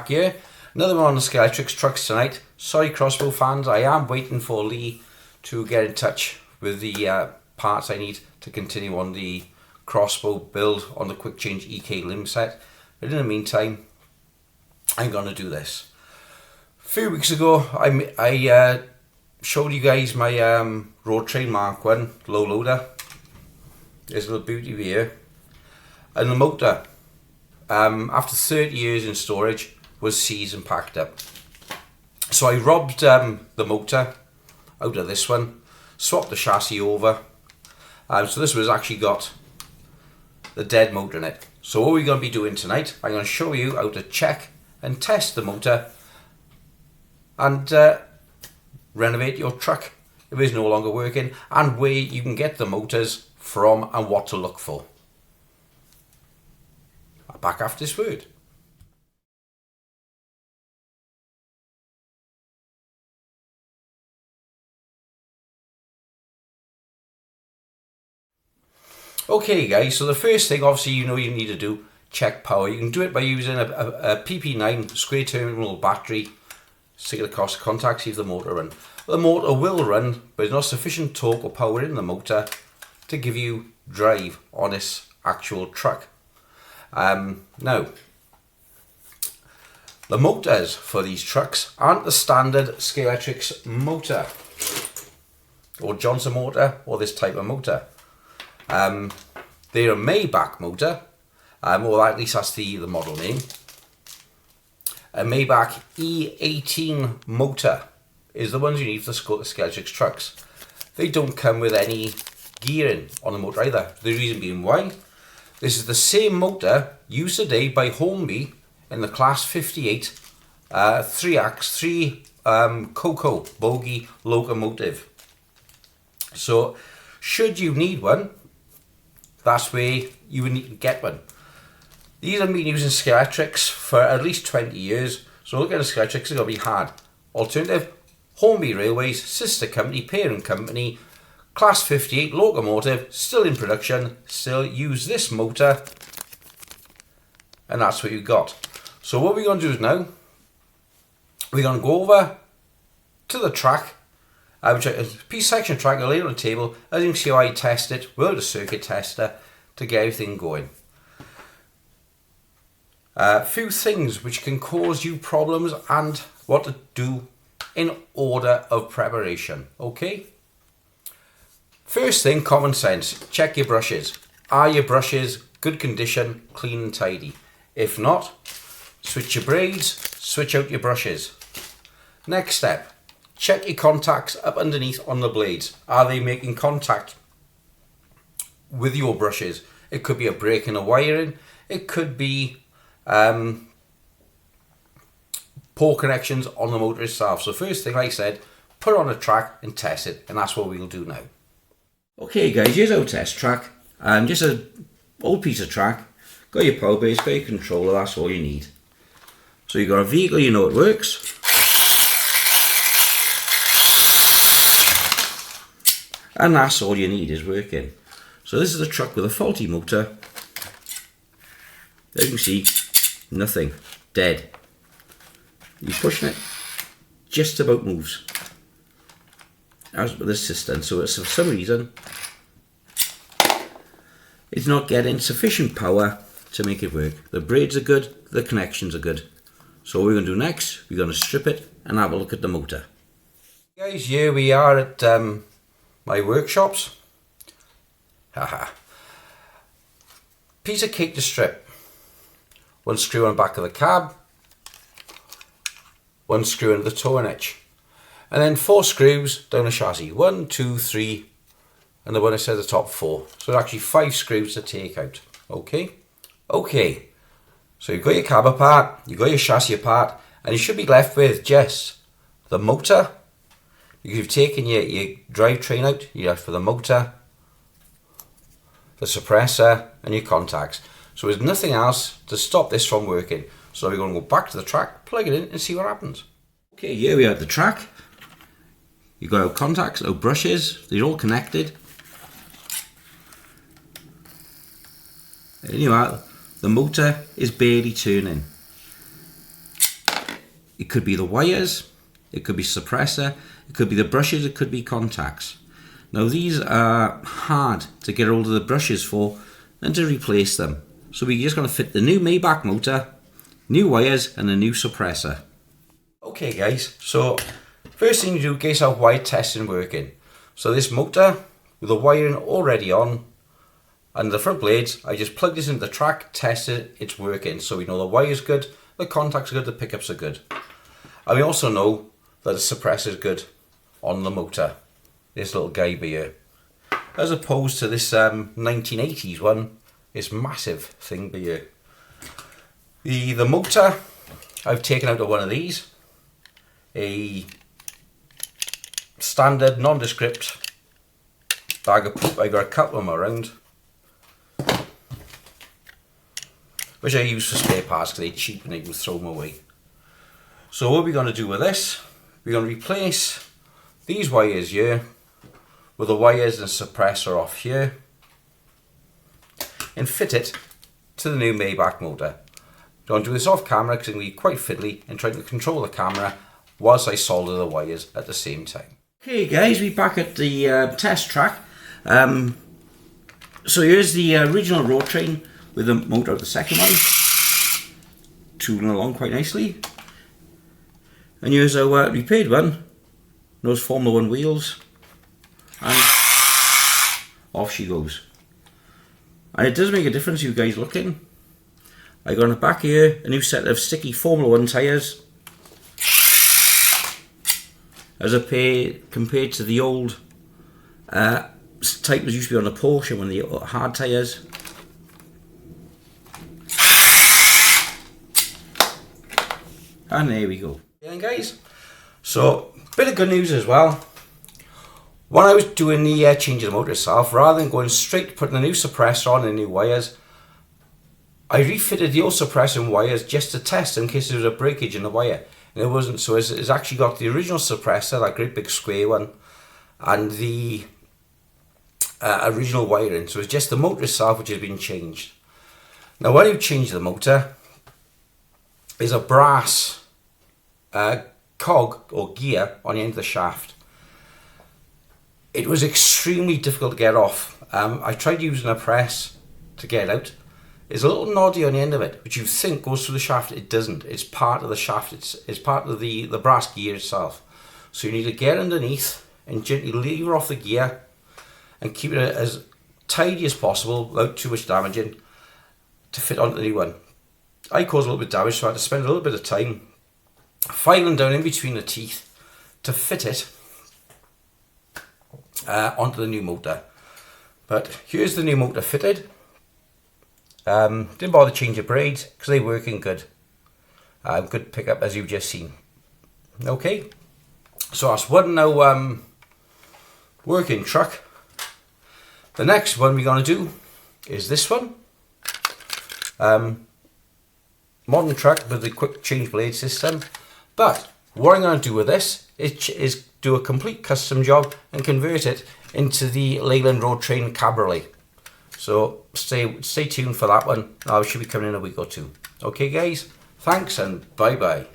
back here. Another one on the Scalextric trucks tonight. Sorry crossbow fans, I am waiting for Lee to get in touch with the parts I need to continue on the crossbow build on the quick change EK limb set. But in the meantime, I'm going to do this. A few weeks ago I showed you guys my Road Train Mark 1 low loader. There's a little beauty here. And the motor, after 30 years in storage, was seized and packed up. So I robbed the motor out of this one, swapped the chassis over. So this was actually got the dead motor in it. So what we're going to be doing tonight, I'm going to show you how to check and test the motor and renovate your truck if it's no longer working, and where you can get the motors from and what to look for. Back after this word. Okay guys, so the first thing obviously you need to do, check power. You can do it by using a PP9 square terminal battery, stick it across the contact, see if the motor runs. The motor will run, but there's not sufficient torque or power in the motor to give you drive on this actual truck. Now, the motors for these trucks aren't the standard Scalextric motor or Johnson motor or this type of motor. They're a Maybach motor, or at least that's the model name. A Maybach E18 motor is the ones you need for the Scalextric trucks. They don't come with any gearing on the motor either. The reason being why, this is the same motor used today by Hornby in the Class 58 3 Coco bogie locomotive. So should you need one, that's where you would need to get one. These have been using Scalextrics for at least 20 years, so looking at the Scalextrics are going to be hard. Alternative, Hornby Railways, sister company, parent company, Class 58 locomotive, still in production, still use this motor, and that's what you got. So what we're going to do is now, we're going to go over to the track, which is a piece section of track, I'll lay it on the table. As you can see how I test it without a circuit tester to get everything going. A few things which can cause you problems and what to do in order of preparation, okay? First thing, common sense, check your brushes. Are your brushes good condition, clean and tidy? If not, switch your braids, switch out your brushes. Next step, check your contacts up underneath on the blades. Are they making contact with your brushes? It could be a break in a wiring, it could be poor connections on the motor itself. So first thing, like I said, put it on a track and test it, and that's what we'll do now. Okay guys, here's our test track. Just an old piece of track. Got your power base, got your controller, that's all you need. So you've got a vehicle, you know it works. And that's all you need is working. So this is a truck with a faulty motor. As you can see, nothing, dead. You're pushing it, just about moves. As with this system, so it's for some reason it's not getting sufficient power to make it work. The braids are good, the connections are good. So what we're going to do next, we're going to strip it and have a look at the motor. Guys, here we are at my workshops. Haha. Piece of cake to strip. One screw on the back of the cab, one screw into the toe edge, and then 4 screws down the chassis. 1, 2, 3, and the one that says the top 4. So actually 5 screws to take out. Okay. So you've got your cab apart, you've got your chassis apart, and you should be left with just the motor. You've taken your drivetrain out, you're left for the motor, the suppressor, and your contacts. So there's nothing else to stop this from working. So we're going to go back to the track, plug it in, and see what happens. Okay, here we are at the track. You've got our contacts, our brushes, they're all connected. And you are, the motor is barely turning. It could be the wires, it could be suppressor, it could be the brushes, it could be contacts. Now these are hard to get hold of the brushes for and to replace them. So we're just going to fit the new Maybach motor, new wires and a new suppressor. Okay guys, so first thing you do, get our wire testing working. So this motor with the wiring already on and the front blades, I just plug this into the track, test it, it's working. So we know the wire's good, the contacts are good, the pickups are good. And we also know that the suppressor is good on the motor. This little guy here. As opposed to this 1980s one, this massive thing here. The motor, I've taken out of one of these. A standard nondescript bag of poop. I got a couple of them around, which I use for spare parts because they're cheap and I can throw them away. So what we're going to do with this, we're going to replace these wires here with the wires and suppressor off here and fit it to the new Maybach motor. Don't do this off camera because it's going to be quite fiddly and try to control the camera whilst I solder the wires at the same time. Okay guys, we're back at the test track. So here's the original road train with the motor of the second one, tooling along quite nicely. And here's our repaired one, those Formula 1 wheels, and off she goes. And it does make a difference, you guys looking. I got on the back here a new set of sticky Formula 1 tyres, as compared to the old type that used to be on the Porsche, when the hard tyres. And there we go. Yeah guys, so bit of good news as well. When I was doing the change of the motor itself, rather than going straight putting a new suppressor on and new wires, I refitted the old suppressor and wires just to test in case there was a breakage in the wire. And it wasn't, so it's actually got the original suppressor, that great big square one, and the original wiring. So it's just the motor itself which has been changed. Now when you change the motor, there's a brass cog or gear on the end of the shaft. It was extremely difficult to get off. I tried using a press to get it out. There's a little noddy on the end of it, which you think goes through the shaft. It doesn't. It's part of the shaft. It's part of the brass gear itself. So you need to get underneath and gently lever off the gear and keep it as tidy as possible without too much damaging to fit onto the new one. I caused a little bit of damage, so I had to spend a little bit of time filing down in between the teeth to fit it onto the new motor. But here's the new motor fitted. Didn't bother changing braids because they're working good. Good pickup as you've just seen. Okay, so that's one now working truck. The next one we're going to do is this one. Modern truck with the quick change blade system. But what I'm going to do with this is do a complete custom job and convert it into the Leyland Road Train Cabriolet. So stay tuned for that one. I should be coming in a week or two. Okay guys, thanks and bye bye.